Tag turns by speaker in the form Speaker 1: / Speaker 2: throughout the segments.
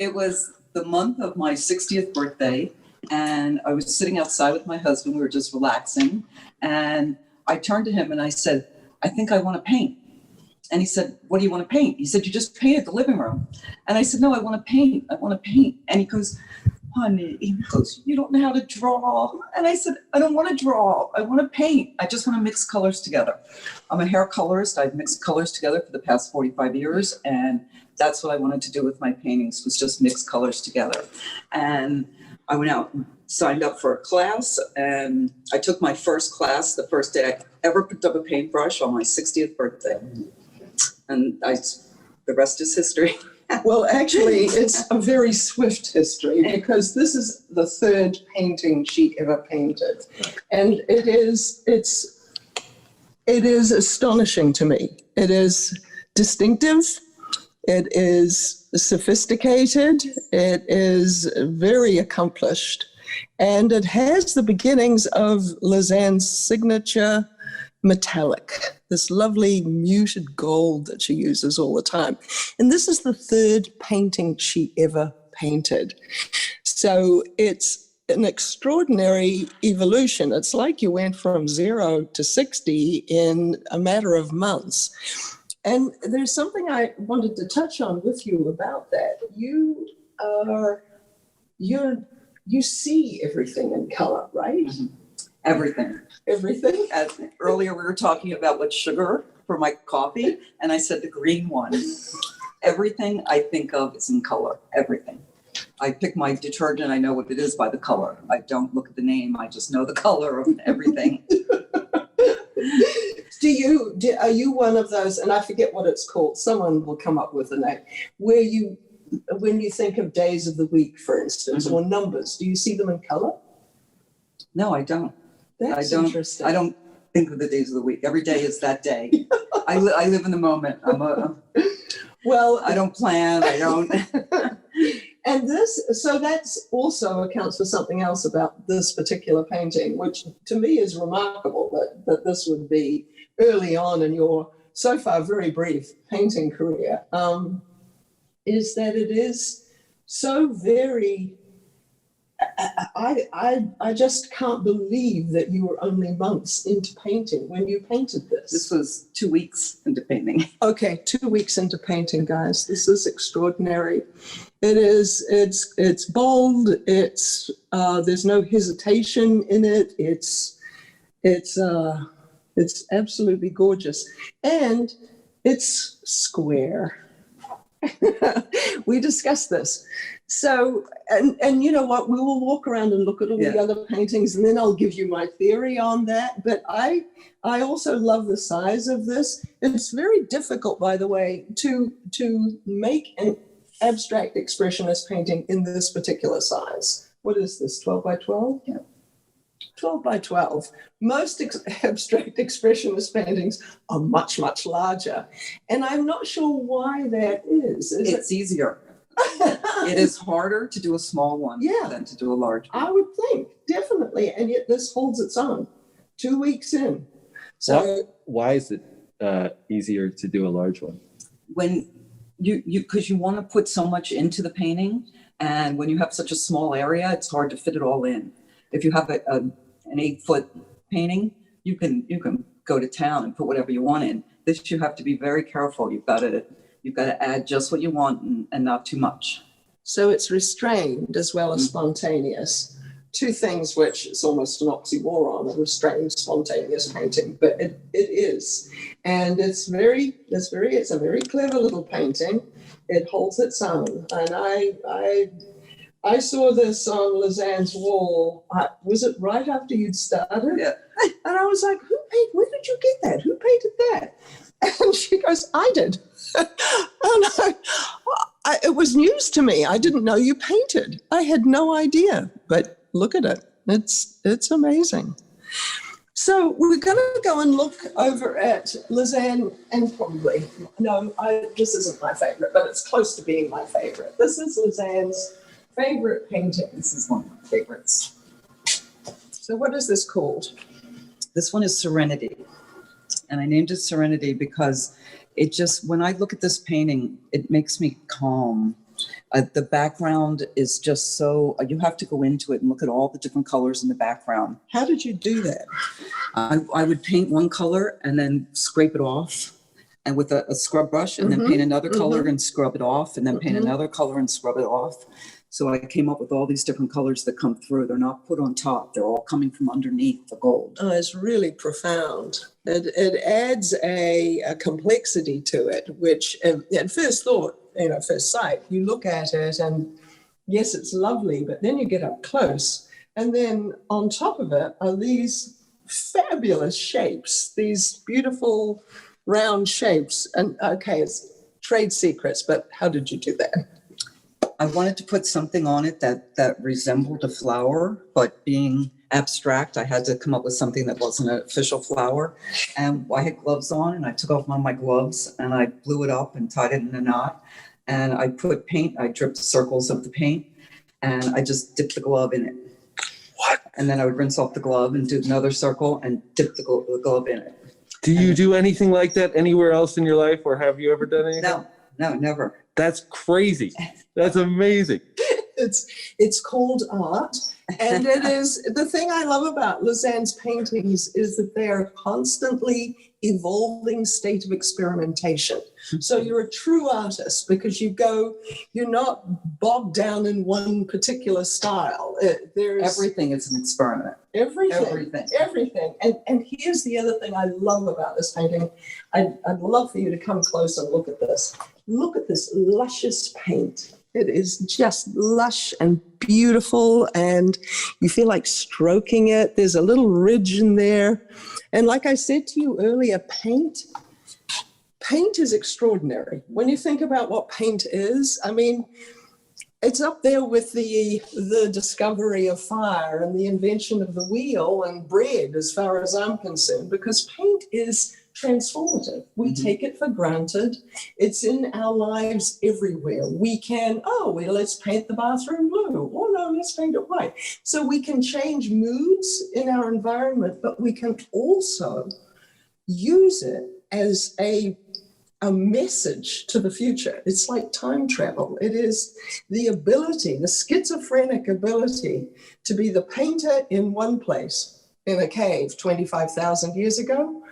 Speaker 1: It was the month of my 60th birthday, and I was sitting outside with my husband. We were just relaxing, and I turned to him and I said, I think I want to paint. And he said, what do you want to paint? He said, you just painted the living room. And I said, no, I want to paint. I want to paint. And he goes, honey, he goes, you don't know how to draw. And I said, I don't want to draw. I want to paint. I just want to mix colors together. I'm a hair colorist. I've mixed colors together for the past 45 years. And that's what I wanted to do with my paintings, was just mix colors together. And I went out and signed up for a class, and I took my first class the first day I ever picked up a paintbrush on my 60th birthday. And the rest is history.
Speaker 2: Well, actually, it's a very swift history, because this is the third painting she ever painted. And it is astonishing to me. It is distinctive. It is sophisticated. It is very accomplished. And it has the beginnings of Lisanne's signature metallic, this lovely muted gold that she uses all the time. And this is the third painting she ever painted. So it's an extraordinary evolution. It's like you went from 0 to 60 in a matter of months. And there's something I wanted to touch on with you about that. You see everything in color, right?
Speaker 1: Mm-hmm. Everything.
Speaker 2: Everything?
Speaker 1: Earlier we were talking about what sugar for my coffee, and I said the green one. Everything I think of is in color, everything. I pick my detergent, I know what it is by the color. I don't look at the name, I just know the color of everything.
Speaker 2: Are you one of those, and I forget what it's called, someone will come up with a name, where when you think of days of the week, for instance, mm-hmm. or numbers, do you see them in color?
Speaker 1: No, I don't.
Speaker 2: That's interesting.
Speaker 1: I don't think of the days of the week. Every day is that day. I live in the moment. Well, I don't plan. I don't.
Speaker 2: And so that's also accounts for something else about this particular painting, which to me is remarkable that this would be early on in your so far very brief painting career, is that it is so very. I just can't believe that you were only months into painting when you painted this.
Speaker 1: This was 2 weeks into painting.
Speaker 2: Okay, 2 weeks into painting, guys. This is extraordinary. It is. It's bold. It's there's no hesitation in it. It's absolutely gorgeous, and it's square. We discussed this. So, and you know what, we will walk around and look at all the other paintings, and then I'll give you my theory on that. But I also love the size of this. It's very difficult, by the way, to make an abstract expressionist painting in this particular size. What is this, 12 by 12? Yeah. 12 by 12. Most abstract expressionist paintings are much, much larger. And I'm not sure why that is.
Speaker 1: It's easier. It is harder to do a small one than to do a large one.
Speaker 2: I would think, definitely. And yet this holds its own 2 weeks in. So
Speaker 3: why is it easier to do a large one?
Speaker 1: When because you want to put so much into the painting, and when you have such a small area, it's hard to fit it all in. If you have an 8-foot painting, you can go to town and put whatever you want in. This, you have to be very careful. You've got to add just what you want and not too much.
Speaker 2: So it's restrained as well as spontaneous. Two things which is almost an oxymoron, a restrained, spontaneous painting, but it is. And it's a very clever little painting. It holds its own. And I saw this on Lisanne's wall. Was it right after you'd started?
Speaker 1: Yeah.
Speaker 2: And I was like, where did you get that? Who painted that? And she goes, I did. And it was news to me. I didn't know you painted. I had no idea, but look at it. It's amazing. So we're going to go and look over at Lisanne, and probably, this isn't my favorite, but it's close to being my favorite. This is Lisanne's favorite painting.
Speaker 1: This is one of my favorites.
Speaker 2: So what is this called?
Speaker 1: This one is Serenity. And I named it Serenity because it just, when I look at this painting, it makes me calm. The background is just so, you have to go into it and look at all the different colors in the background.
Speaker 2: How did you do that?
Speaker 1: I would paint one color and then scrape it off, and with a scrub brush, and then paint another color and scrub it off, and then paint another color and scrub it off. So I came up with all these different colors that come through. They're not put on top. They're all coming from underneath the gold.
Speaker 2: Oh, it's really profound. It adds a complexity to it, which at first thought, first sight, you look at it and yes, it's lovely, but then you get up close. And then on top of it are these fabulous shapes, these beautiful round shapes. And okay, it's trade secrets, but how did you do that?
Speaker 1: I wanted to put something on it that resembled a flower, but being abstract, I had to come up with something that wasn't an official flower. And I had gloves on, and I took off one of my gloves and I blew it up and tied it in a knot. And I put paint, I dripped circles of the paint, and I just dipped the glove in it.
Speaker 3: What?
Speaker 1: And then I would rinse off the glove and do another circle and dip the glove in it.
Speaker 3: Do you do anything like that anywhere else in your life, or have you ever done anything?
Speaker 1: No, never.
Speaker 3: That's crazy. That's amazing.
Speaker 2: It's called art. And it is, the thing I love about Lisanne's paintings is that they are constantly evolving state of experimentation. So you're a true artist because you're not bogged down in one particular style.
Speaker 1: Everything is an experiment.
Speaker 2: Everything. And here's the other thing I love about this painting. I'd love for you to come close and look at this. Look at this luscious paint. It is just lush and beautiful, and you feel like stroking it. There's a little ridge in there. And like I said to you earlier, paint is extraordinary. When you think about what paint is, I mean, it's up there with the discovery of fire and the invention of the wheel and bread, as far as I'm concerned, because paint is transformative. We take it for granted. It's in our lives everywhere. We can, let's paint the bathroom blue. Oh no, let's paint it white. So we can change moods in our environment, but we can also use it as a message to the future. It's like time travel. It is the ability, the schizophrenic ability to be the painter in one place in a cave 25,000 years ago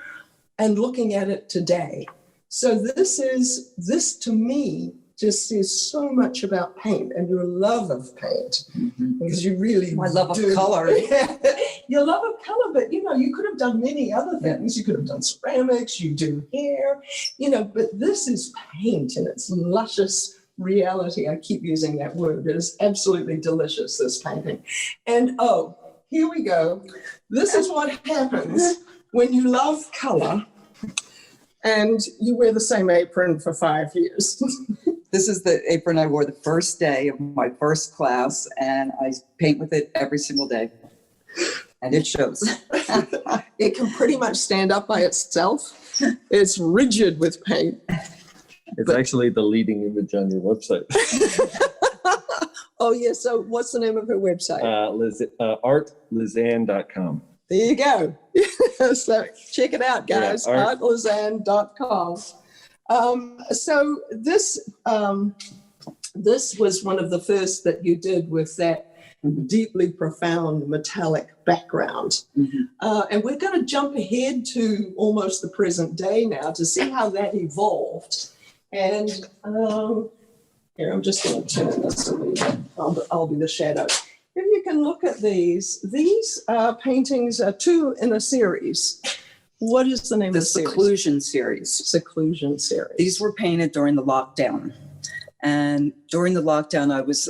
Speaker 2: and looking at it today. So this to me just says so much about paint and your love of paint, because you really
Speaker 1: My love of color.
Speaker 2: Your love of color, but you could have done many other things. You could have done ceramics, you do hair, but this is paint in its luscious reality. I keep using that word. It is absolutely delicious, this painting. And here we go. This is what happens when you love color and you wear the same apron for 5 years.
Speaker 1: This is the apron I wore the first day of my first class, and I paint with it every single day. And it shows.
Speaker 2: It can pretty much stand up by itself. It's rigid with paint.
Speaker 3: It's actually the leading image on your website.
Speaker 2: Oh, yeah. So what's the name of her website?
Speaker 3: Artlisanne.com.
Speaker 2: There you go. So check it out, guys.
Speaker 3: Yeah,
Speaker 2: artlisanne.com. So this was one of the first that you did with that deeply profound metallic background. And we're going to jump ahead to almost the present day now to see how that evolved. And here, I'm just going to turn this a little bit. I'll be the shadow. If you can look at these paintings are two in a series. What is the name of the series?
Speaker 1: Seclusion series.
Speaker 2: Seclusion series.
Speaker 1: These were painted during the lockdown. And during the lockdown, I was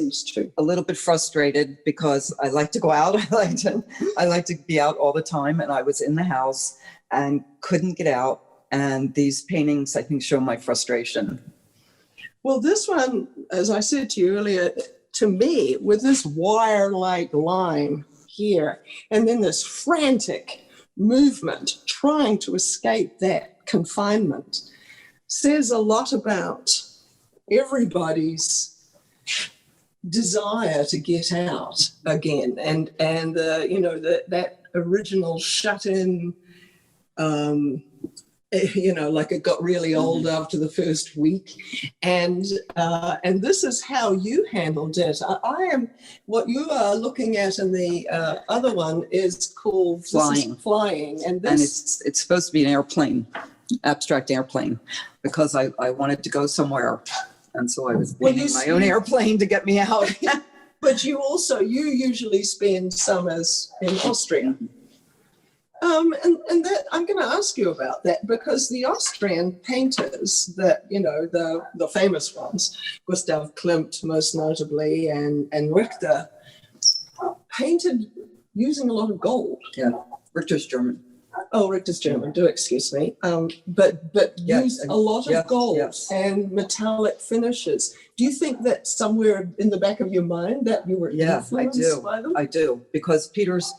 Speaker 1: a little bit frustrated because I like to go out. I like to be out all the time. And I was in the house and couldn't get out. And these paintings, I think, show my frustration.
Speaker 2: Well, this one, as I said to you earlier, to me, with this wire-like line here, and then this frantic movement trying to escape that confinement, says a lot about everybody's desire to get out again, and that original shut-in like it got really old after the first week, and this is how you handled it. I am what you are looking at in the other one is called flying, and
Speaker 1: it's supposed to be an airplane, abstract airplane, because I wanted to go somewhere, and so I was painting my own airplane to get me out.
Speaker 2: But you usually spend summers in Austria. And that I'm going to ask you about that, because the Austrian painters that, the famous ones, Gustav Klimt most notably, and Richter, painted using a lot of gold.
Speaker 1: Yeah, Richter's German.
Speaker 2: Oh, Richter's German, do excuse me. But used a lot of gold and metallic finishes. Do you think that somewhere in the back of your mind that you were influenced by them?
Speaker 1: I do, because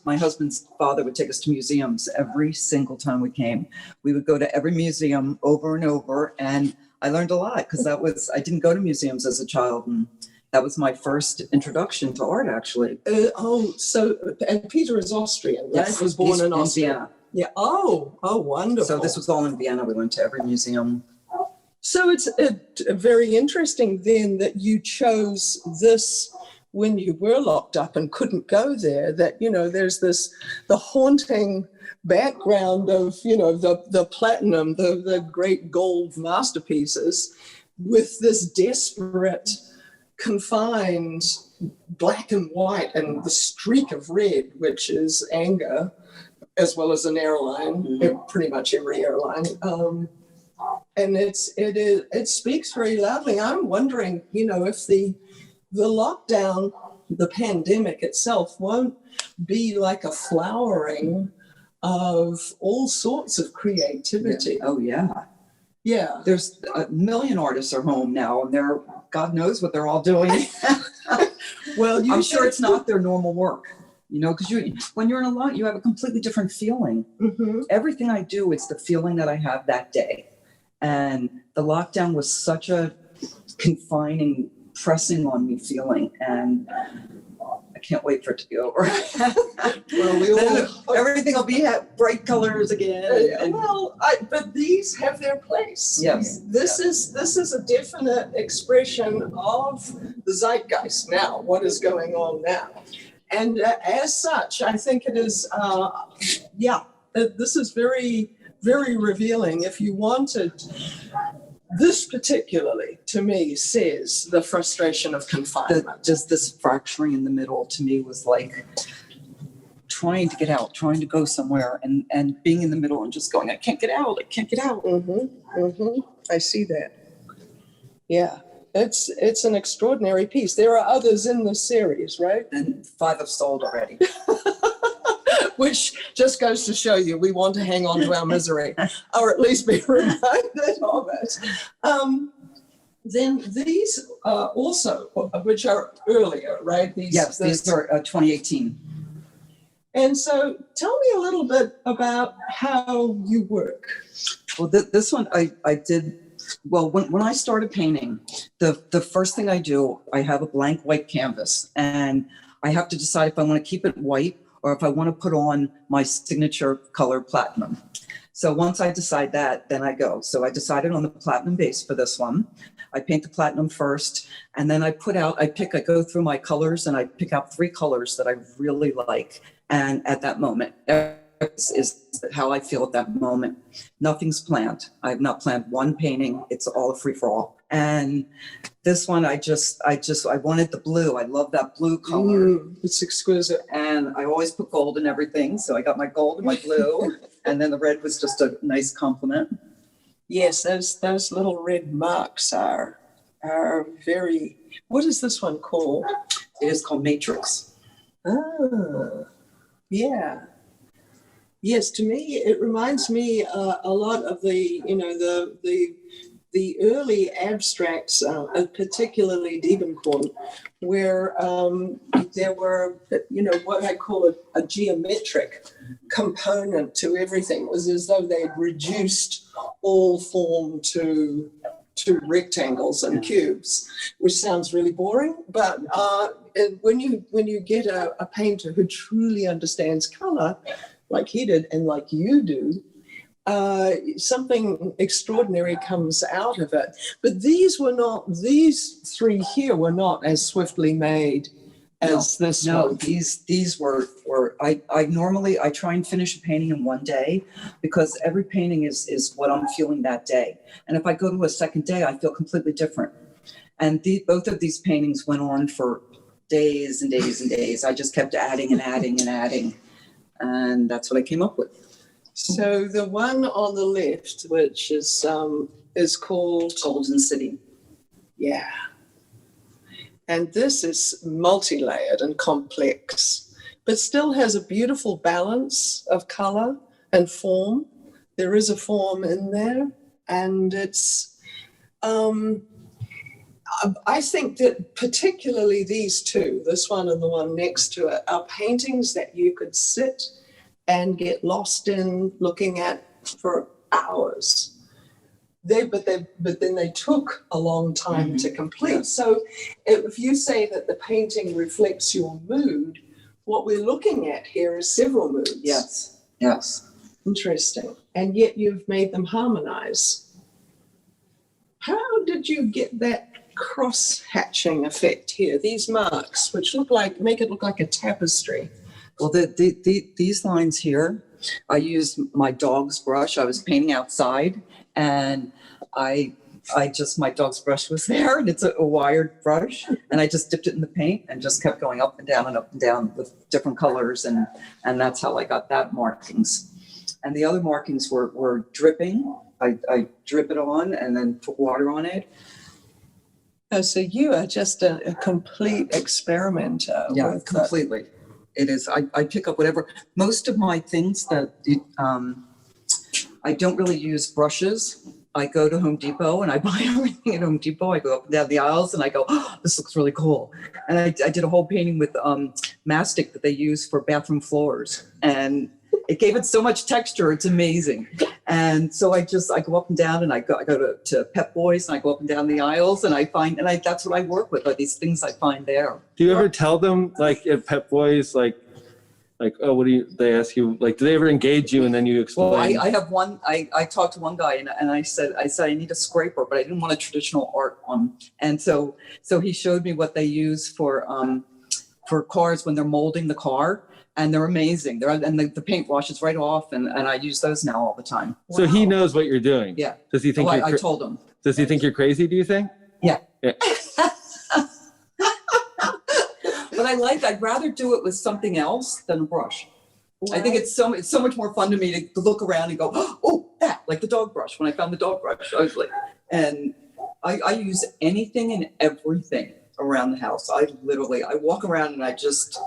Speaker 1: my husband's father, would take us to museums every single time we came. We would go to every museum over and over, and I learned a lot, because I didn't go to museums as a child, and that was my first introduction to art, actually.
Speaker 2: And Peter is Austrian, right?
Speaker 1: Yes,
Speaker 2: was born in Austria.
Speaker 1: Vienna.
Speaker 2: Yeah. Oh, wonderful.
Speaker 1: So this was all in Vienna. We went to every museum.
Speaker 2: So it's very interesting then that you chose this when you were locked up and couldn't go there, that, there's the haunting background of, the platinum, the great gold masterpieces, with this desperate, confined black and white and the streak of red, which is anger, as well as an airline, pretty much every airline. And it speaks very loudly. I'm wondering, if the lockdown, the pandemic itself, won't be like a flowering of all sorts of creativity.
Speaker 1: Yeah. Oh, yeah.
Speaker 2: Yeah.
Speaker 1: There's a million artists are home now, and God knows what they're all doing.
Speaker 2: Well,
Speaker 1: I'm sure it's not their normal work. Because when you're in a lot, you have a completely different feeling.
Speaker 2: Mm-hmm.
Speaker 1: Everything I do, it's the feeling that I have that day. And the lockdown was such a confining, pressing on me feeling. And I can't wait for it to be over. Well, everything will be at bright colors again.
Speaker 2: But these have their place.
Speaker 1: Yes.
Speaker 2: This is a definite expression of the zeitgeist now, what is going on now. And as such, I think it is, this is very, very revealing. If you wanted, this particularly, to me, says the frustration of confinement.
Speaker 1: Just this fracturing in the middle, to me, was like trying to get out, trying to go somewhere, and being in the middle and just going, I can't get out.
Speaker 2: Mm-hmm, mm-hmm. I see that. Yeah. It's an extraordinary piece. There are others in the series, right?
Speaker 1: And 5 have sold already.
Speaker 2: Which just goes to show you we want to hang on to our misery, or at least be reminded of it. Then these also, which are earlier, right?
Speaker 1: These are 2018.
Speaker 2: And so tell me a little bit about how you work.
Speaker 1: Well, this one I did. Well, when I started painting, the first thing I do, I have a blank white canvas, and I have to decide if I want to keep it white or if I want to put on my signature color platinum. So once I decide that, then I go. So I decided on the platinum base for this one. I paint the platinum first, and then I go through my colors, and I pick out 3 colors that I really like. And at that moment, is how I feel at that moment. Nothing's planned. I've not planned one painting. It's all a free for all. And this one, I wanted the blue. I love that blue color.
Speaker 2: It's exquisite.
Speaker 1: And I always put gold in everything. So I got my gold and my blue. And then the red was just a nice complement.
Speaker 2: Yes, those little red marks are very, what is this one called?
Speaker 1: It is called Matrix.
Speaker 2: Ah, yeah. Yes, to me, it reminds me a lot of the early abstracts, particularly Diebenkorn, where there were, what I call a geometric component to everything. It was as though they had reduced all form to rectangles and cubes, which sounds really boring, but when you get a painter who truly understands color, like he did and like you do, something extraordinary comes out of it. But these three here were not as swiftly made as this
Speaker 1: No,
Speaker 2: one.
Speaker 1: these were I normally I try and finish a painting in one day because every painting is what I'm feeling that day. And if I go to a second day, I feel completely different. And both of these paintings went on for days and days and days. I just kept adding and adding and adding. And that's what I came up with.
Speaker 2: So the one on the left, which is called
Speaker 1: Golden City.
Speaker 2: Yeah. And this is multi-layered and complex, but still has a beautiful balance of color and form. There is a form in there, and it's, I think that particularly these two, this one and the one next to it, are paintings that you could sit and get lost in looking at for hours. But then they took a long time to complete.
Speaker 1: Yeah.
Speaker 2: So if you say that the painting reflects your mood, what we're looking at here is several moods.
Speaker 1: Yes. Yes.
Speaker 2: Interesting. And yet you've made them harmonize. How did you get that cross-hatching effect here? These marks, which make it look like a tapestry.
Speaker 1: Well, these lines here, I used my dog's brush. I was painting outside, and my dog's brush was there, and it's a wired brush, and I just dipped it in the paint and just kept going up and down with different colors, and that's how I got that markings. And the other markings were dripping. I drip it on and then put water on it.
Speaker 2: Oh, so you are just a complete experimenter.
Speaker 1: Yeah, completely. It is. I pick up whatever. Most of my things that I don't really use brushes. I go to Home Depot and I buy everything at Home Depot. I go up and down the aisles and I go, oh, this looks really cool. And I did a whole painting with mastic that they use for bathroom floors, and it gave it so much texture. It's amazing. And so I go up and down, and I go to Pep Boys, and I go up and down the aisles, and that's what I work with, are these things I find there.
Speaker 3: Do you ever tell them, like at Pep Boys, like, oh, what do you, they ask you, like, do they ever engage you and then you explain?
Speaker 1: Well, I have one, I talked to one guy and I said, I need a scraper, but I didn't want a traditional art one. And so he showed me what they use for cars when they're molding the car. And they're amazing. The paint washes right off, and I use those now all the time.
Speaker 3: So he knows what you're doing.
Speaker 1: Yeah.
Speaker 3: Does he think
Speaker 1: I told him.
Speaker 3: Does he think you're crazy, do you think?
Speaker 1: Yeah.
Speaker 3: Yeah.
Speaker 1: But I'd rather do it with something else than a brush.
Speaker 2: Wow.
Speaker 1: I think it's so much more fun to me to look around and go, oh, that, like the dog brush. When I found the dog brush, I was like, and I use anything and everything around the house. I walk around and I just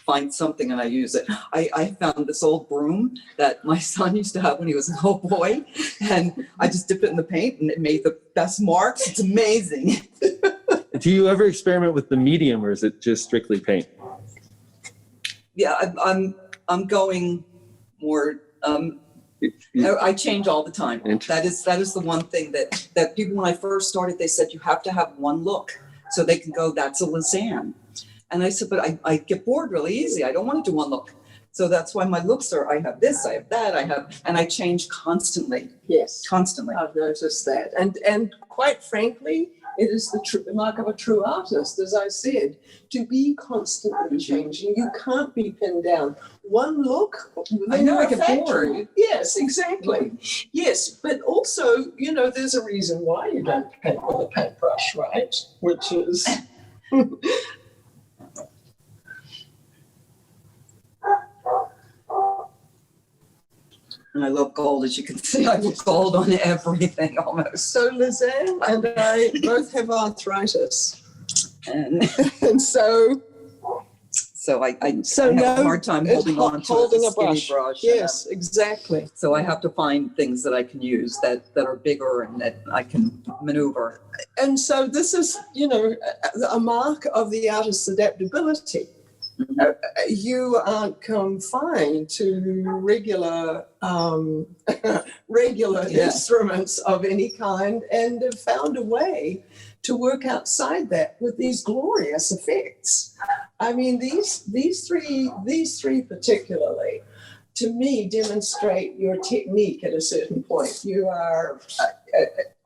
Speaker 1: find something and I use it. I found this old broom that my son used to have when he was a little boy, and I just dipped it in the paint and it made the best marks. It's amazing.
Speaker 3: Do you ever experiment with the medium, or is it just strictly paint?
Speaker 1: Yeah, I'm going more. I change all the time. That is the one thing that people, when I first started, they said you have to have one look so they can go, that's a Lisanne. And I said, but I get bored really easy. I don't want to do one look. So that's why my looks are, I have this, I have that, and I change constantly.
Speaker 2: Yes.
Speaker 1: Constantly.
Speaker 2: I've noticed that. And quite frankly, it is the mark of a true artist, as I said, to be constantly changing. You can't be pinned down. One look,
Speaker 1: I know, I get bored.
Speaker 2: Yes, exactly. Yes, but also, there's a reason why you don't paint with a paintbrush, right? Which is...
Speaker 1: And I love gold, as you can see. I love gold on everything almost.
Speaker 2: So Lisanne and I both have arthritis.
Speaker 1: And
Speaker 2: so
Speaker 1: I have a hard time holding on to a skinny brush.
Speaker 2: Yes, exactly.
Speaker 1: So I have to find things that I can use that are bigger and that I can maneuver.
Speaker 2: And so this is, a mark of the artist's adaptability.
Speaker 1: Mm-hmm.
Speaker 2: You aren't confined to regular instruments of any kind, and have found a way to work outside that with these glorious effects. I mean, these three particularly to me, demonstrate your technique at a certain point. You are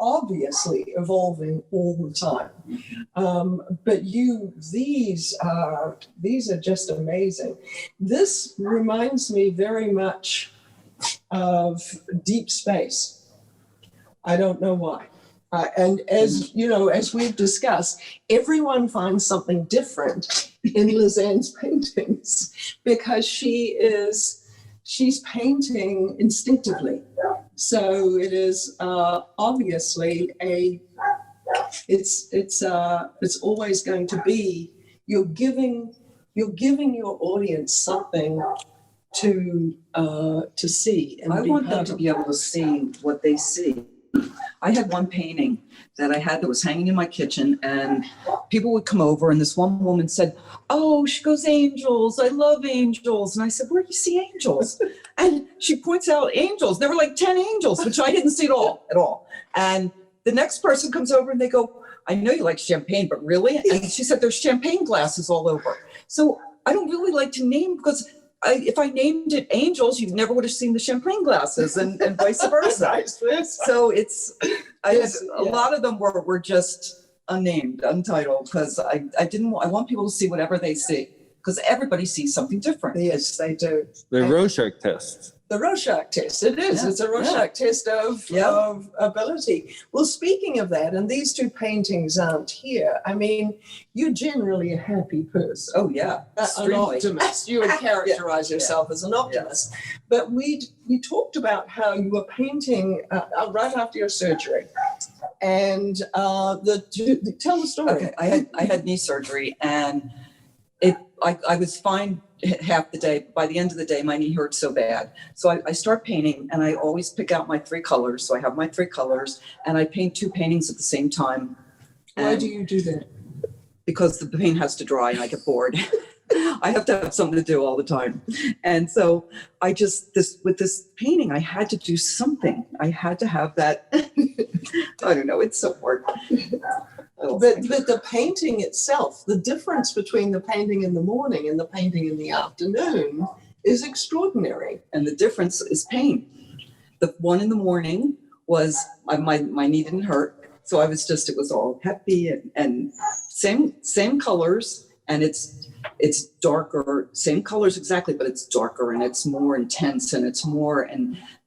Speaker 2: obviously evolving all the time. But these are just amazing. This reminds me very much of Deep Space. I don't know why. And as you know, as we've discussed, everyone finds something different in Lisanne's paintings because she's painting instinctively. So it is obviously it's always going to be you're giving your audience something to see. And
Speaker 1: I want them to be able to see what they see. I had one painting that I had that was hanging in my kitchen, and people would come over, and this one woman said, "Oh," she goes, "angels, I love angels." And I said, "Where do you see angels?" And she points out angels. There were like 10 angels, which I didn't see at all. And the next person comes over and they go, "I know you like champagne, but really?" And she said, "There's champagne glasses all over." So I don't really like to name, because if I named it angels, you never would have seen the champagne glasses, and vice versa. So a lot of them were just unnamed, untitled, because I want people to see whatever they see, because everybody sees something different.
Speaker 2: Yes, they do.
Speaker 3: The Rorschach test.
Speaker 2: The Rorschach test. It is.
Speaker 1: Yeah.
Speaker 2: It's a Rorschach test of ability. Well, speaking of that, and these two paintings aren't here. I mean, you're generally a happy person.
Speaker 1: Oh yeah,
Speaker 2: An
Speaker 1: extremely.
Speaker 2: optimist. You would characterize yourself as an optimist. But we talked about how you were painting right after your surgery, and tell the story.
Speaker 1: Okay, I had knee surgery, and I was fine half the day. By the end of the day, my knee hurt so bad. So I start painting, and I always pick out my 3 colors. So I have my 3 colors, and I paint 2 paintings at the same time.
Speaker 2: Why do you do that?
Speaker 1: Because the paint has to dry, and I get bored. I have to have something to do all the time. And so with this painting, I had to do something. I had to have that. I don't know. It's so hard.
Speaker 2: But the painting itself, the difference between the painting in the morning and the painting in the afternoon is extraordinary.
Speaker 1: And the difference is pain. The one in the morning was my knee didn't hurt, so it was all happy and same colors, and it's darker, same colors exactly, but it's darker and it's more intense and it's more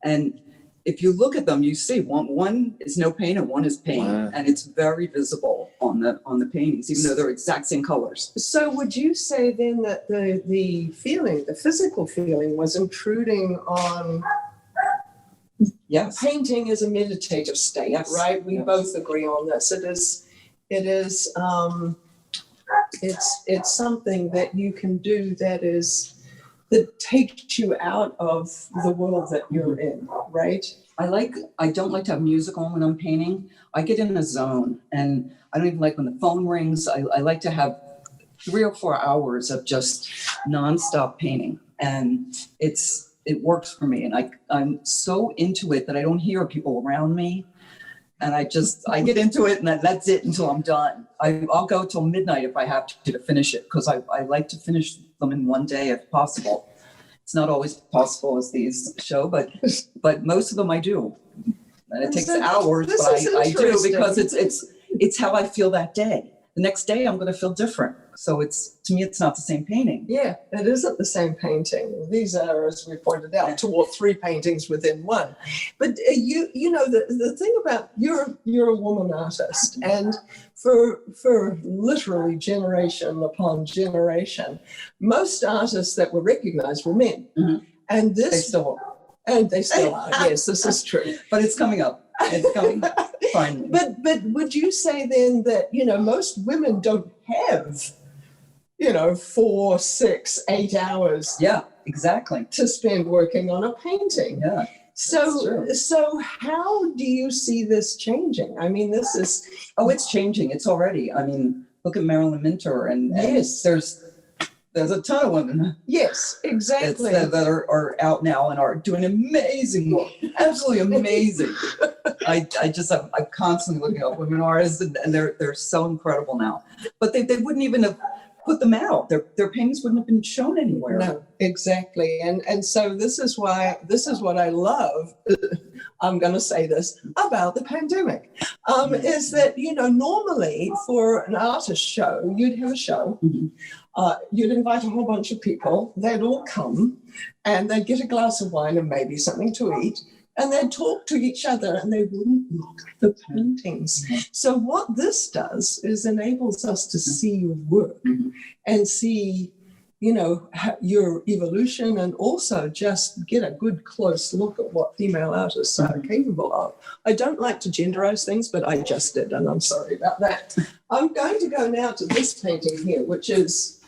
Speaker 1: and if you look at them, you see one is no pain and one is pain. Wow. And it's very visible on the paintings, even though they're exact same colors.
Speaker 2: So would you say then that the feeling, the physical feeling, was intruding on?
Speaker 1: Yes.
Speaker 2: Painting is a meditative state, yes. Right? We both agree on this. It's something that you can do that takes you out of the world that you're in, right?
Speaker 1: I don't like to have music on when I'm painting. I get in a zone, and I don't even like when the phone rings. I like to have 3 or 4 hours of just nonstop painting, and it works for me. And I'm so into it that I don't hear people around me. And I get into it, and that's it until I'm done. I'll go till midnight if I have to finish it, because I like to finish them in one day if possible. It's not always possible, as these show, but most of them I do. And it takes hours, but I do, because it's how I feel that day. The next day I'm going to feel different. So to me, it's not the same painting.
Speaker 2: Yeah, it isn't the same painting. These are, as we pointed out, 2 or 3 paintings within one. But you know, the thing about you're a woman artist, and for literally generation upon generation, most artists that were recognized were men. Mm-hmm. And they still are. Yes, this is true.
Speaker 1: But it's coming up. It's coming finally.
Speaker 2: But would you say then that, most women don't have, 4, 6, 8 hours?
Speaker 1: Yeah, exactly.
Speaker 2: To spend working on a painting.
Speaker 1: Yeah.
Speaker 2: So how do you see this changing? I mean, this is...
Speaker 1: Oh, it's changing. It's already. I mean, look at Marilyn Minter, and
Speaker 2: yes,
Speaker 1: there's a ton of women.
Speaker 2: Yes, exactly.
Speaker 1: That are out now and are doing amazing work. Absolutely amazing. I'm constantly looking at women artists, and they're so incredible now. But they wouldn't even have put them out. Their paintings wouldn't have been shown anywhere.
Speaker 2: No, exactly. And so this is what I love. I'm going to say this about the pandemic, is that, normally for an artist show, you'd have a show, you'd invite a whole bunch of people, they'd all come and they'd get a glass of wine and maybe something to eat, and they'd talk to each other and they wouldn't look at the paintings. So what this does is enables us to see your work and see, your evolution, and also just get a good close look at what female artists are capable of. I don't like to genderize things, but I just did, and I'm sorry about that. I'm going to go now to this painting here, which is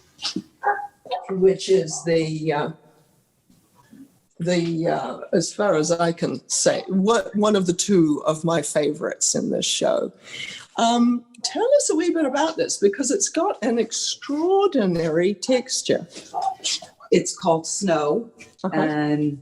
Speaker 2: the as far as I can say, one of the two of my favorites in this show. Tell us a wee bit about this, because it's got an extraordinary texture.
Speaker 1: It's called Snow, and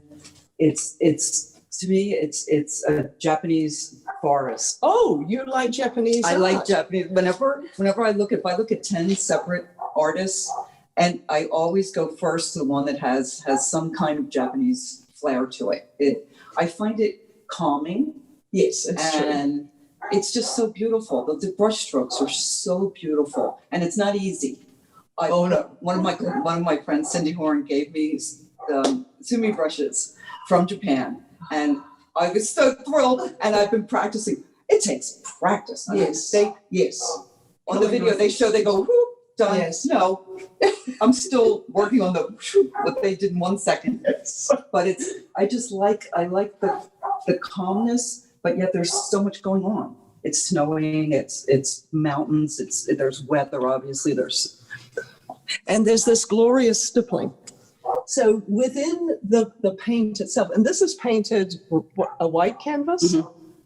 Speaker 1: it's to me it's a Japanese forest.
Speaker 2: Oh, you like Japanese
Speaker 1: I
Speaker 2: art.
Speaker 1: like Japanese. Whenever if I look at 10 separate artists, and I always go first to the one that has some kind of Japanese flair to it. I find it calming.
Speaker 2: Yes, it's true.
Speaker 1: And it's just so beautiful. The brush strokes are so beautiful, and it's not easy. One of my friends, Cindy Horn, gave me sumi brushes from Japan, and I was so thrilled. And I've been practicing. It takes practice.
Speaker 2: Yes.
Speaker 1: Yes. On the video, they go whoop, done.
Speaker 2: Yes.
Speaker 1: No, I'm still working on what they did in 1 second.
Speaker 2: Yes.
Speaker 1: But I like the calmness. But yet there's so much going on. It's snowing, it's mountains, there's weather, obviously,
Speaker 2: and there's this glorious stippling. So within the paint itself, and this is painted a white canvas,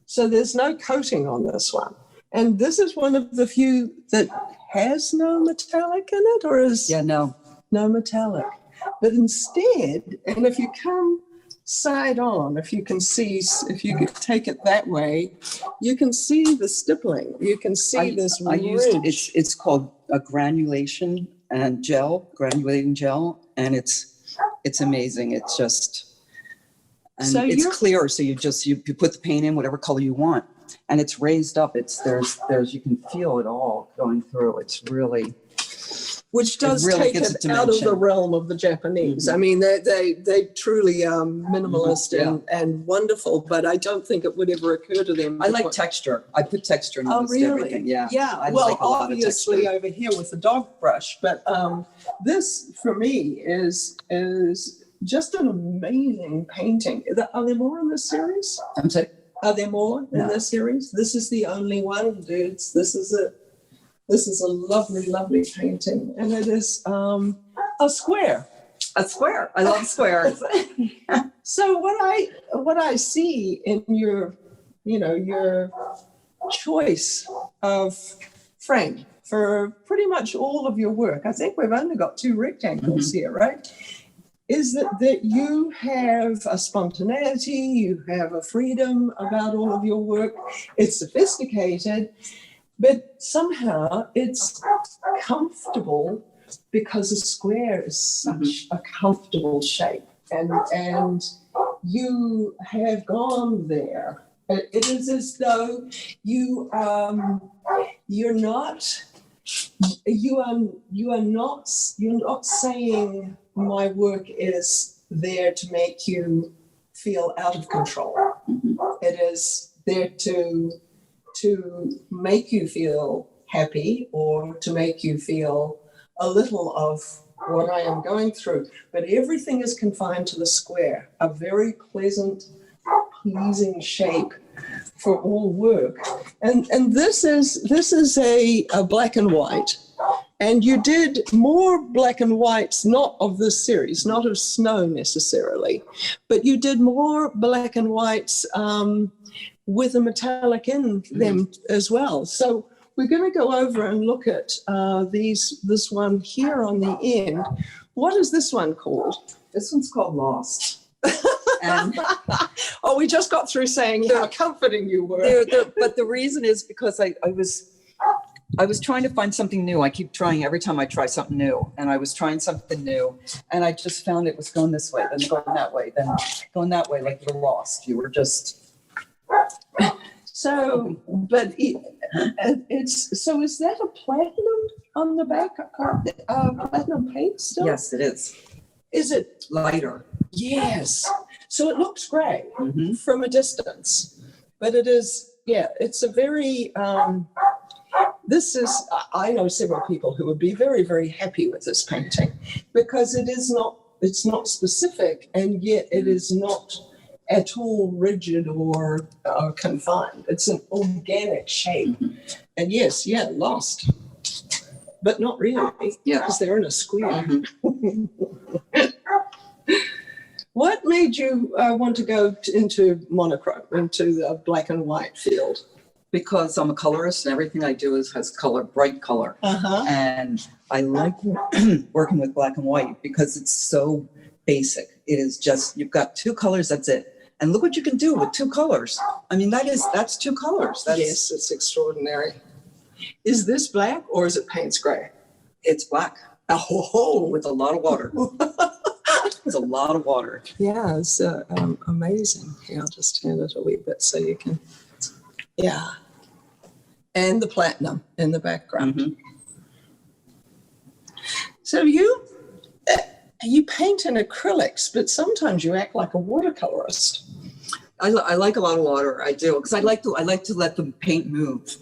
Speaker 2: so there's no coating on this one. And this is one of the few that has no metallic in it, or is no metallic. But instead, and if you come side on, if you could take it that way, you can see the stippling. You can see this ridge.
Speaker 1: It's called a granulating gel, and it's amazing. It's just, and so it's clear. So you put the paint in whatever color you want, and it's raised up. There's you can feel it all going through. It's really.
Speaker 2: Which does take it out of the realm of the Japanese. I mean, they truly are minimalist and wonderful, but I don't think it would ever occur to them.
Speaker 1: I like texture. I put texture in everything. Yeah.
Speaker 2: Yeah. Well, obviously over here with the dog brush, but this for me is just an amazing painting. Are there more in this series?
Speaker 1: I'm sorry?
Speaker 2: Are there more in this series? This is the only one, dudes. This is a lovely, lovely painting, and it is a square.
Speaker 1: A square. I love squares.
Speaker 2: So what I see in your choice of frame for pretty much all of your work, I think we've only got 2 rectangles here, right? Is that you have a spontaneity, you have a freedom about all of your work. It's sophisticated, but somehow it's comfortable, because a square is such a comfortable shape, and you have gone there. It is as though you are not saying my work is there to make you feel out of control. It is there to make you feel happy, or to make you feel a little of what I am going through. But everything is confined to the square, a very pleasant, pleasing shape for all work. And this is a black and white. And you did more black and whites, not of this series, not of Snow necessarily, but you did more black and whites with a metallic in them as well. So we're going to go over and look at this one here on the end. What is this one called?
Speaker 1: This one's called Lost. And
Speaker 2: oh, we just got through saying how comforting you were.
Speaker 1: But the reason is because I was I was trying to find something new. I keep trying every time I try something new, and I was trying something new, and I just found it was going this way, then going that way, then going that way, like you're lost. You were just.
Speaker 2: So, but so is that a platinum on the back? Platinum paint still?
Speaker 1: Yes, it is.
Speaker 2: Is it?
Speaker 1: Lighter.
Speaker 2: Yes. So it looks grey
Speaker 1: Mhm.
Speaker 2: from a distance, but it is, yeah, it's a very, I know several people who would be very, very happy with this painting because it's not specific, and yet it is not at all rigid or confined. It's an organic shape. And yes, yeah, lost, but not really,
Speaker 1: Yeah.
Speaker 2: because they're in a square. What made you want to go into monochrome, into the black and white field?
Speaker 1: Because I'm a colorist and everything I do has color, bright color.
Speaker 2: Uh-huh.
Speaker 1: And I like working with black and white because it's so basic. It is just, you've got two colors, that's it. And look what you can do with two colors. I mean, that's two colors.
Speaker 2: Yes, it's extraordinary. Is this black or is it Payne's gray?
Speaker 1: It's black.
Speaker 2: Oh,
Speaker 1: With a lot of water. It's a lot of water.
Speaker 2: yeah, it's amazing. Here, I'll just turn it a wee bit so you can, yeah. And the platinum in the background.
Speaker 1: Mhm.
Speaker 2: So you paint in acrylics, but sometimes you act like a watercolorist.
Speaker 1: I like a lot of water. I do, because I like to let the paint move.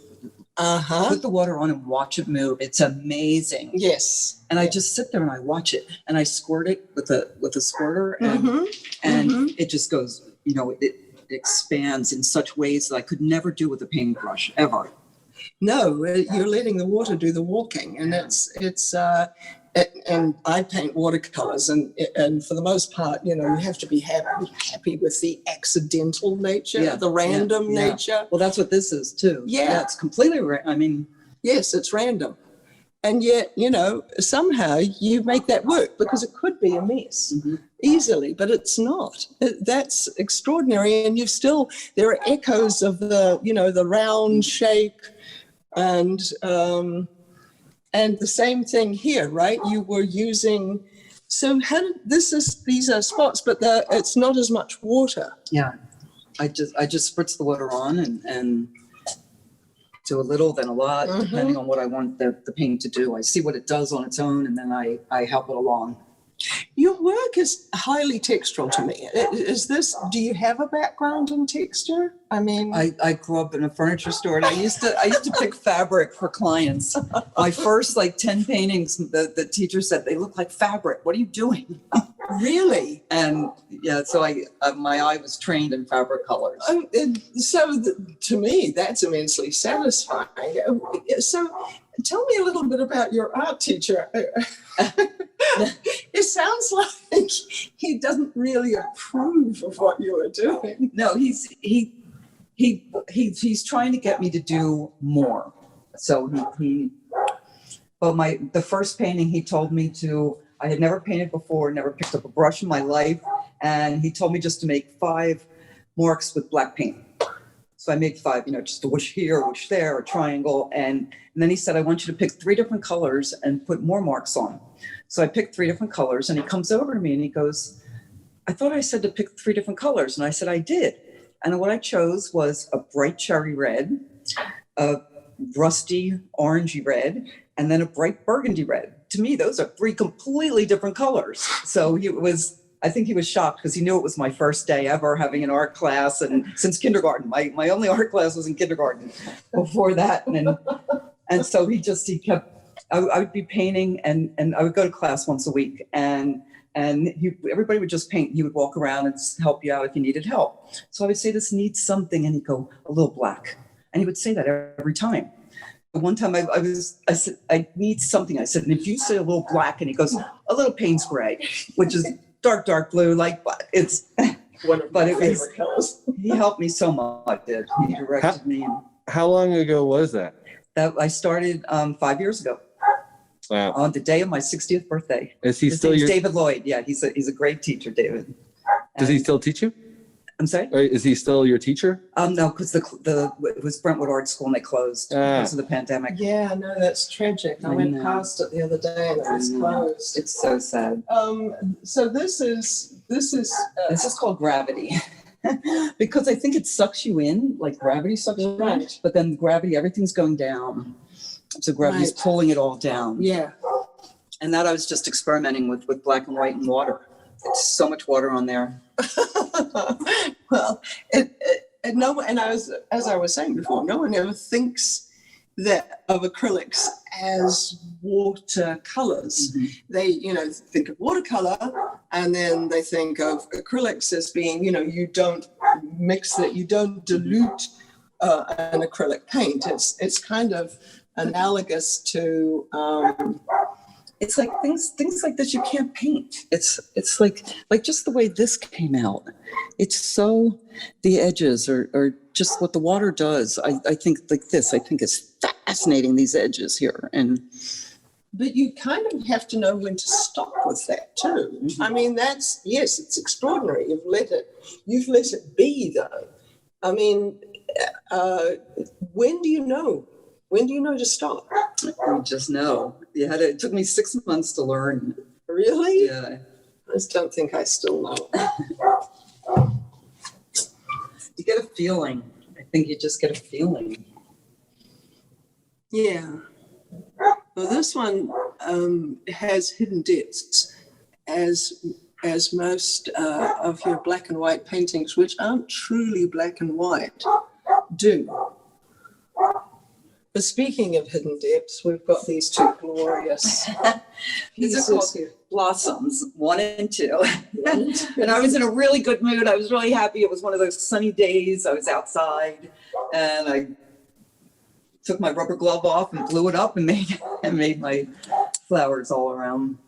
Speaker 2: Uh-huh.
Speaker 1: Put the water on and watch it move. It's amazing.
Speaker 2: Yes.
Speaker 1: And I just sit there and I watch it, and I squirt it with a squirter, and
Speaker 2: Mhm.
Speaker 1: it just goes. It expands in such ways that I could never do with a paintbrush ever.
Speaker 2: No, you're letting the water do the walking, and and I paint watercolors, and for the most part, you have to be happy with the accidental nature, the random nature.
Speaker 1: Well, that's what this is too.
Speaker 2: Yeah.
Speaker 1: It's completely. I mean,
Speaker 2: Yes, it's random, and yet somehow you make that work because it could be a mess easily, but it's not. That's extraordinary, and there are echoes of the round shape. And the same thing here, right? You were using, these are spots, but it's not as much water.
Speaker 1: yeah. I just spritz the water on and do a little, then a lot, depending on what I want the paint to do. I see what it does on its own, and then I help it along.
Speaker 2: Your work is highly textural to me. Do you have a background in texture? I mean,
Speaker 1: I grew up in a furniture store, and I used to pick fabric for clients. My first 10 paintings, the teacher said, they look like fabric. What are you doing?
Speaker 2: really?
Speaker 1: And yeah, so my eye was trained in fabric colors.
Speaker 2: To me, that's immensely satisfying. So tell me a little bit about your art teacher. It sounds like he doesn't really approve of what you are doing.
Speaker 1: No, he's trying to get me to do more. So the first painting he told me to, I had never painted before, never picked up a brush in my life, and he told me just to make 5 marks with black paint. So I made 5, just a whoosh here, a whoosh there, a triangle, and then he said, I want you to pick 3 different colors and put more marks on. So I picked 3 different colors, and he comes over to me and he goes, I thought I said to pick 3 different colors. And I said, I did. And what I chose was a bright cherry red, a rusty orangey red, and then a bright burgundy red. To me, those are 3 completely different colors. So I think he was shocked because he knew it was my first day ever having an art class. And since kindergarten, my only art class was in kindergarten before that. And so he kept, I would be painting and I would go to class once a week, and everybody would just paint. He would walk around and help you out if you needed help. So I would say, this needs something, and he'd go, a little black. And he would say that every time. One time I said, I need something. I said, and if you say a little black, and he goes, a little Payne's gray, which is dark blue, it's
Speaker 2: One of my favorite colors.
Speaker 1: He helped me so much. He directed me.
Speaker 3: How long ago was that?
Speaker 1: That I started 5 years ago.
Speaker 3: Wow.
Speaker 1: On the day of my 60th birthday.
Speaker 3: Is he
Speaker 1: His
Speaker 3: still
Speaker 1: name's
Speaker 3: your?
Speaker 1: David Lloyd. Yeah, he's a great teacher, David.
Speaker 3: Does he still teach you?
Speaker 1: I'm sorry?
Speaker 3: Or is he still your teacher?
Speaker 1: No, because it was Brentwood Art School and they closed because of the pandemic.
Speaker 2: Yeah, no, that's tragic. I went past it the other day and it was closed.
Speaker 1: It's so sad.
Speaker 2: So this is
Speaker 1: This is called gravity. Because I think it sucks you in, like gravity sucks you in,
Speaker 2: Right.
Speaker 1: but then gravity, everything's going down. So gravity's
Speaker 2: Right.
Speaker 1: pulling it all down.
Speaker 2: yeah.
Speaker 1: And that I was just experimenting with black and white and water. It's so much water on there.
Speaker 2: Well, and as I was saying before, no one ever thinks that of acrylics as watercolors.
Speaker 1: Mm-hmm.
Speaker 2: They, think of watercolor, and then they think of acrylics as being, you don't mix it, you don't dilute an acrylic paint. It's kind of analogous to.
Speaker 1: It's like things like this you can't paint. It's like just the way this came out. It's so, the edges are just what the water does. I think like this. I think it's fascinating, these edges here.
Speaker 2: But you kind of have to know when to stop with that too.
Speaker 1: Mm-hmm.
Speaker 2: I mean, yes, it's extraordinary. You've let it be though. I mean, when do you know? When do you know to stop?
Speaker 1: You just know. It took me 6 months to learn.
Speaker 2: Really?
Speaker 1: Yeah.
Speaker 2: I just don't think I still know.
Speaker 1: You get a feeling. I think you just get a feeling.
Speaker 2: Yeah. Well, this one has hidden depths, as most of your black and white paintings, which aren't truly black and white, do. But speaking of hidden depths, we've got these two glorious
Speaker 1: These
Speaker 2: pieces
Speaker 1: are called
Speaker 2: here.
Speaker 1: Blossoms 1 and 2. And I was in a really good mood. I was really happy. It was one of those sunny days. I was outside and I took my rubber glove off and blew it up and made my flowers all around.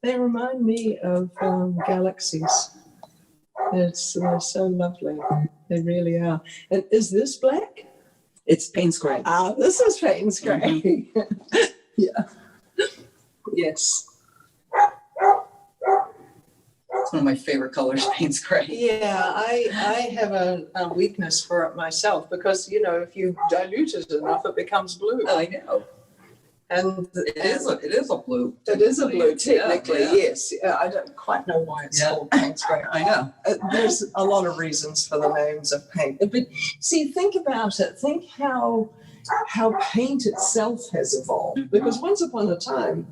Speaker 2: They remind me of galaxies. They're so lovely. They really are. And is this black?
Speaker 1: It's Payne's Gray.
Speaker 2: This is Payne's Gray. Yeah. Yes.
Speaker 1: It's one of my favorite colors, Payne's Gray.
Speaker 2: Yeah, I have a weakness for it myself because, if you dilute it enough, it becomes blue.
Speaker 1: I know.
Speaker 2: And
Speaker 1: It is a blue.
Speaker 2: it is a blue,
Speaker 1: Yeah,
Speaker 2: technically,
Speaker 1: yeah.
Speaker 2: yes. I don't quite know why it's called Payne's Gray.
Speaker 1: I know.
Speaker 2: There's a lot of reasons for the names of paint. But see, think about it. Think how paint itself has evolved.
Speaker 1: Mhm.
Speaker 2: Because once upon a time,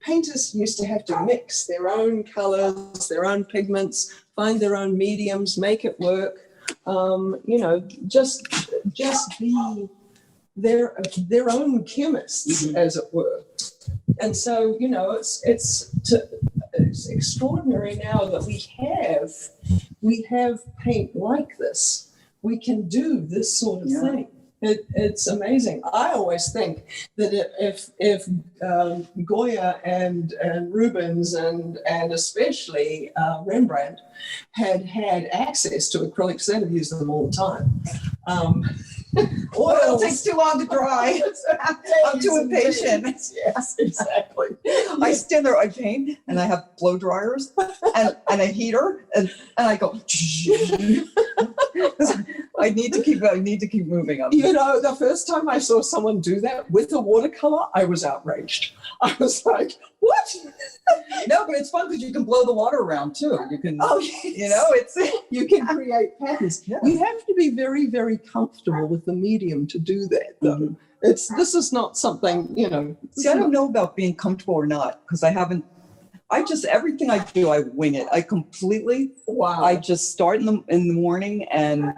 Speaker 2: painters used to have to mix their own colors, their own pigments, find their own mediums, make it work. Just be their own chemists,
Speaker 1: Mhm.
Speaker 2: as it were. And so, it's extraordinary now that we have paint like this. We can do this sort of
Speaker 1: Yeah.
Speaker 2: thing. It's amazing. I always think that if Goya and Rubens and especially Rembrandt had access to acrylics, they'd have used them all the time.
Speaker 1: Oil takes too long to dry. I'm too impatient.
Speaker 2: Yes, exactly.
Speaker 1: I stand there, I paint, and I have blow dryers and a heater, and I go. I need to keep moving up.
Speaker 2: The first time I saw someone do that with a watercolor, I was outraged. I was like, what?
Speaker 1: No, but it's fun because you can blow the water around too. You can,
Speaker 2: Yes.
Speaker 1: it's.
Speaker 2: You can create patterns.
Speaker 1: Yeah.
Speaker 2: You have to be very, very comfortable with the medium to do that, though.
Speaker 1: Mhm.
Speaker 2: This is not something,
Speaker 1: See, I don't know about being comfortable or not because everything I do, I wing it.
Speaker 2: Wow.
Speaker 1: I just start in the morning and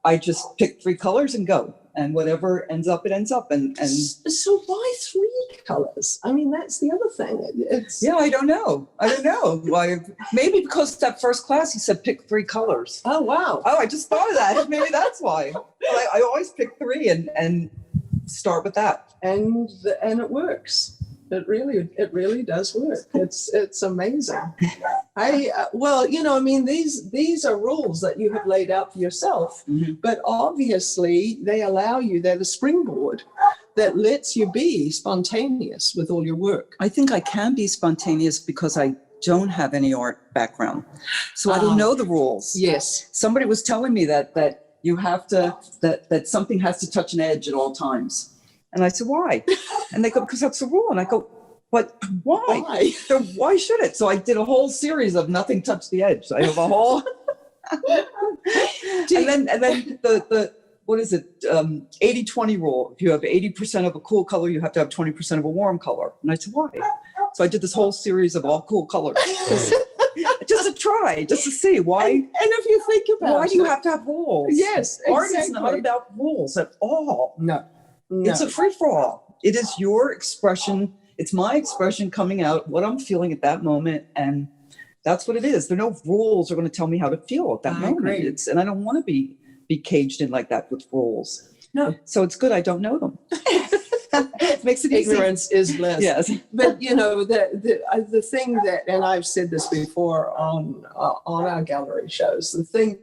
Speaker 1: I just pick 3 colors and go. And whatever ends up, it ends up. And
Speaker 2: So why 3 colors? I mean, that's the other thing. It's
Speaker 1: yeah, I don't know. Why? Maybe because that first class he said pick 3 colors.
Speaker 2: Oh, wow.
Speaker 1: Oh, I just thought of that. Maybe that's why. I always pick 3 and start with that.
Speaker 2: And it works. It really does work. It's amazing. These are rules that you have laid out for yourself,
Speaker 1: Mhm.
Speaker 2: but obviously they're the springboard that lets you be spontaneous with all your work.
Speaker 1: I think I can be spontaneous because I don't have any art background. So I don't know the rules.
Speaker 2: Yes.
Speaker 1: Somebody was telling me that you have to, that something has to touch an edge at all times. And I said, why? And they go, because that's the rule. And I go, but why?
Speaker 2: Why?
Speaker 1: So why should it? So I did a whole series of nothing touched the edge. I have a whole, and then the what is it? 80-20 rule. If you have 80% of a cool color, you have to have 20% of a warm color. And I said, why? So I did this whole series of all cool colors. Just to try, just to see why.
Speaker 2: And if you think about
Speaker 1: why do you have to have rules?
Speaker 2: Yes,
Speaker 1: Art is
Speaker 2: exactly.
Speaker 1: not about rules at all.
Speaker 2: No.
Speaker 1: It's a free-for-all. It is your expression. It's my expression coming out, what I'm feeling at that moment. And that's what it is. There are no rules are going to tell me how to feel at that
Speaker 2: I
Speaker 1: moment.
Speaker 2: agree.
Speaker 1: And I don't want to be caged in like that with rules.
Speaker 2: No.
Speaker 1: So it's good I don't know them. It makes it easy.
Speaker 2: Ignorance is bliss.
Speaker 1: Yes.
Speaker 2: But you know, the thing that, and I've said this before on our gallery shows, the thing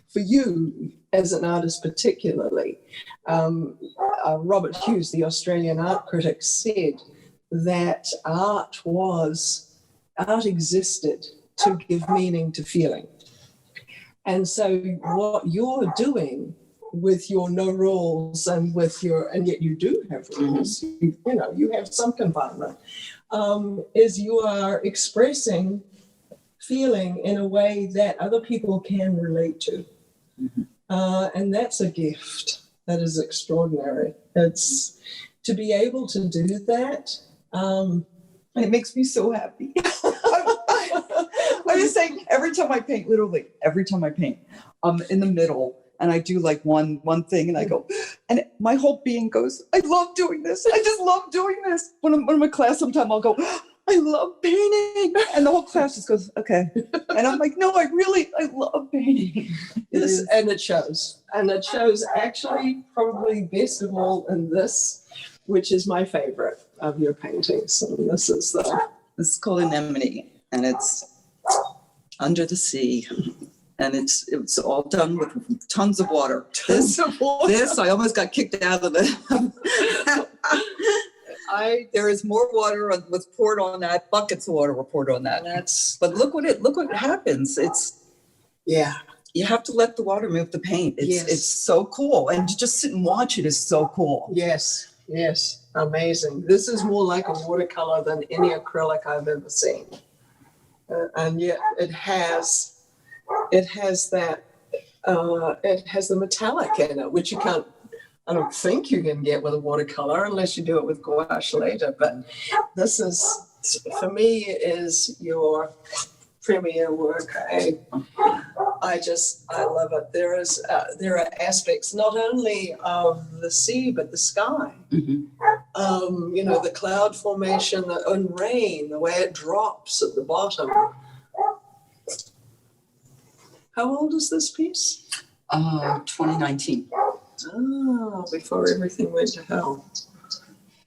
Speaker 2: for you as an artist particularly, Robert Hughes, the Australian art critic, said that art existed to give meaning to feeling. And so what you're doing with your no rules and yet you do have rules, you have some confinement, is you are expressing feeling in a way that other people can relate to.
Speaker 1: Mm-hmm.
Speaker 2: And that's a gift that is extraordinary. It's to be able to do that.
Speaker 1: It makes me so happy. I'm just saying, every time I paint, literally every time I paint, I'm in the middle and I do like one thing and I go, and my whole being goes, I love doing this. I just love doing this. When I'm in class, sometime I'll go, I love painting. And the whole class just goes, okay. And I'm like, no, I love painting.
Speaker 2: And it shows. And it shows actually probably best of all in this, which is my favorite of your paintings. And this is
Speaker 1: called Anemone, and it's under the sea. And it's all done with tons of water. This I almost got kicked out of it. There is more water was poured on that. Buckets of water were poured on that. But look what happens. You have to let the water move the paint. It's so cool, and to just sit and watch it is so cool.
Speaker 2: Yes, amazing. This is more like a watercolor than any acrylic I've ever seen, and yet it has that. It has the metallic in it, which I don't think you can get with a watercolor unless you do it with gouache later. But this is, for me, is your premier work. I love it. There are aspects not only of the sea but the sky. Mm-hmm. The cloud formation and rain, the way it drops at the bottom. How old is this piece?
Speaker 1: 2019.
Speaker 2: Before everything went to hell.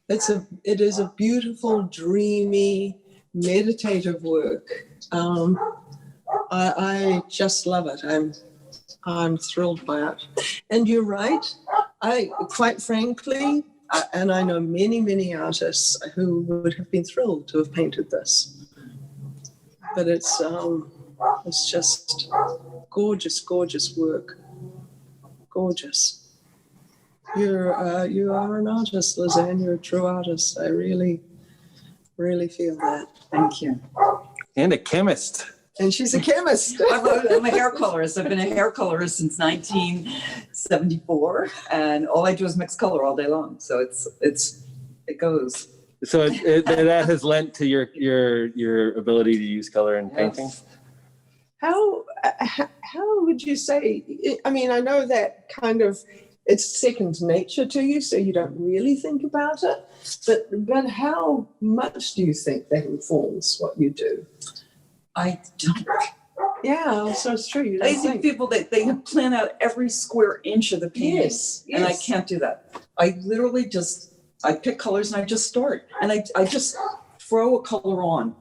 Speaker 2: It is a beautiful, dreamy, meditative work. I just love it. I'm thrilled by it. And you're right. Quite frankly, and I know many, many artists who would have been thrilled to have painted this. But it's just gorgeous, gorgeous work. Gorgeous. You are an artist, Lisanne. You're a true artist. I really, really feel that.
Speaker 1: Thank you.
Speaker 3: And a chemist.
Speaker 2: And she's a chemist.
Speaker 1: I'm a hair colorist. I've been a hair colorist since 1974, and all I do is mix color all day long. So it goes.
Speaker 3: So that has lent to your ability to use color in painting.
Speaker 2: How would you say? I mean, I know that kind of it's second nature to you, so you don't really think about it. But how much do you think that informs what you do?
Speaker 1: I don't.
Speaker 2: Yeah, so it's true.
Speaker 1: I see people that they plan out every square inch of the painting,
Speaker 2: yes.
Speaker 1: And I can't do that. I literally I pick colors and I just start, and I just throw a color on,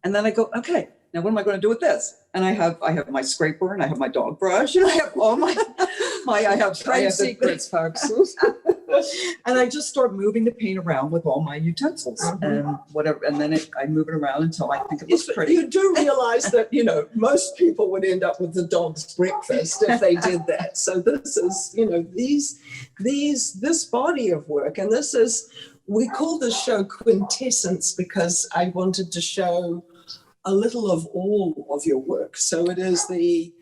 Speaker 1: and then I go, okay, now what am I going to do with this? And I have my scraper, and I have my dog brush, and I have all my I have
Speaker 2: trade secrets, folks.
Speaker 1: And I just start moving the paint around with all my utensils and whatever. And then I move it around until I think it looks
Speaker 2: Yes, but
Speaker 1: pretty.
Speaker 2: you do realize that, you know, most people would end up with the dog's breakfast if they did that. So this is, you know, this body of work, and this is, we call this show Quintessence because I wanted to show a little of all of your work. So it is the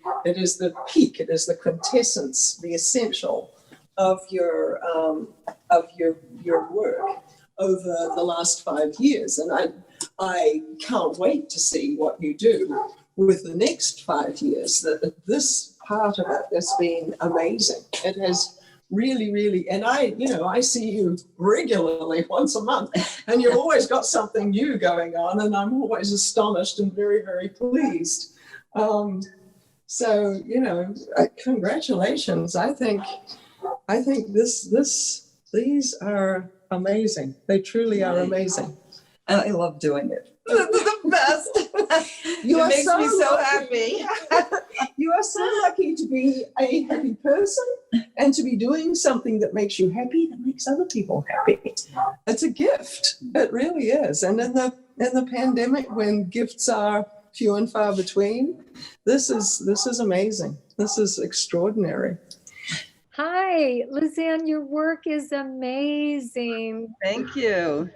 Speaker 2: peak, it is the quintessence, the essential of your work over the last 5 years. And I can't wait to see what you do with the next 5 years. This part of it has been amazing. It has really, and I see you regularly once a month, and you've always got something new going on, and I'm always astonished and very, very pleased. So, you know, congratulations. I think these are amazing. They truly are amazing.
Speaker 1: And I love doing it. The best. It makes me so happy.
Speaker 2: You are so lucky to be a happy person and to be doing something that makes you happy, that makes other people happy. It's a gift. It really is. And in the pandemic, when gifts are few and far between, this is amazing. This is extraordinary.
Speaker 4: Hi, Lisanne, your work is amazing.
Speaker 1: Thank you.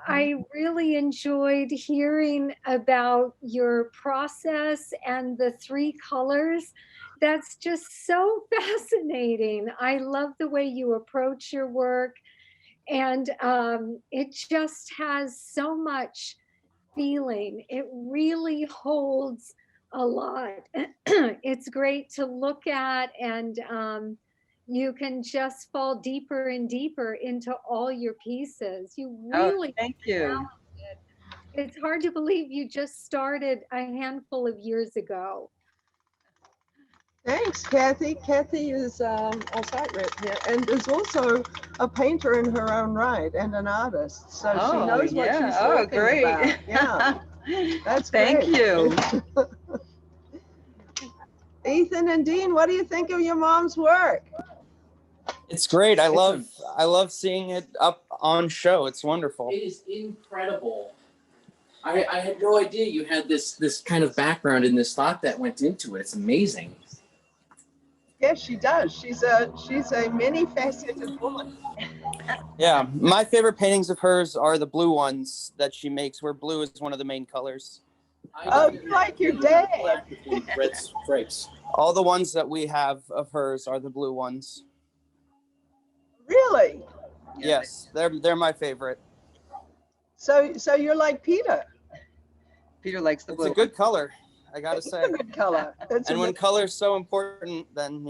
Speaker 4: I really enjoyed hearing about your process and the 3 colors. That's just so fascinating. I love the way you approach your work, and it just has so much feeling. It really holds a lot. It's great to look at, and you can just fall deeper and deeper into all your pieces. You really,
Speaker 1: thank you.
Speaker 4: it's hard to believe you just started a handful of years ago.
Speaker 2: Thanks, Kathy. Kathy is a site rep here and is also a painter in her own right and an artist. So she knows what she's talking about. Yeah, that's
Speaker 1: Thank
Speaker 2: great.
Speaker 1: you.
Speaker 2: Ethan and Dean, what do you think of your mom's work?
Speaker 5: It's great. I love seeing it up on show. It's wonderful.
Speaker 6: It is incredible. I had no idea you had this kind of background and this thought that went into it. It's amazing.
Speaker 2: Yes, she does. She's a many-faceted woman.
Speaker 5: Yeah, my favorite paintings of hers are the blue ones that she makes, where blue is one of the main colors.
Speaker 2: Oh, you like your dad.
Speaker 6: Red stripes.
Speaker 5: All the ones that we have of hers are the blue ones.
Speaker 2: Really?
Speaker 5: Yes, they're my favorite.
Speaker 2: So you're like Peter.
Speaker 1: Peter likes the
Speaker 5: It's
Speaker 1: blue.
Speaker 5: a good color, I gotta
Speaker 2: It's
Speaker 5: say.
Speaker 2: a good color.
Speaker 5: And when color's so important, then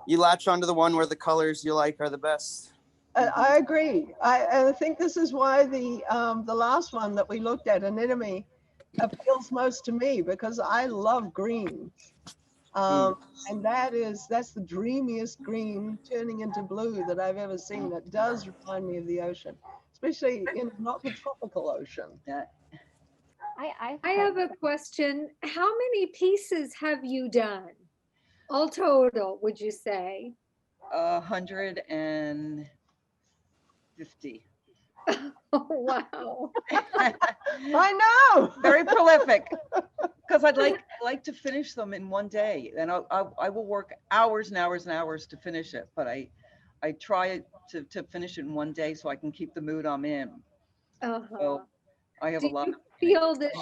Speaker 5: you latch onto the one where the colors you like are the best.
Speaker 2: I agree. I think this is why the last one that we looked at, Anemone, appeals most to me, because I love green. And that's the dreamiest green turning into blue that I've ever seen. It does remind me of the ocean, especially not the tropical ocean.
Speaker 1: Yeah.
Speaker 4: I have a question. How many pieces have you done? All total, would you say?
Speaker 1: 150.
Speaker 4: Oh, wow.
Speaker 2: I know.
Speaker 1: Very prolific. Because I'd like to finish them in one day, and I will work hours and hours and hours to finish it. But I try to finish it in one day so I can keep the mood I'm in. So I have
Speaker 4: Do
Speaker 1: a lot.
Speaker 4: you feel that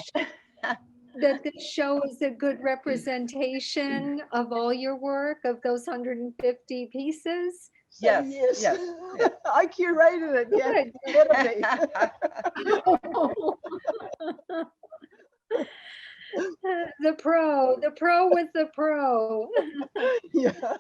Speaker 4: this show is a good representation of all your work, of those 150 pieces?
Speaker 1: Yes.
Speaker 2: I curated it. Yes,
Speaker 4: The pro with the pro.
Speaker 2: yeah.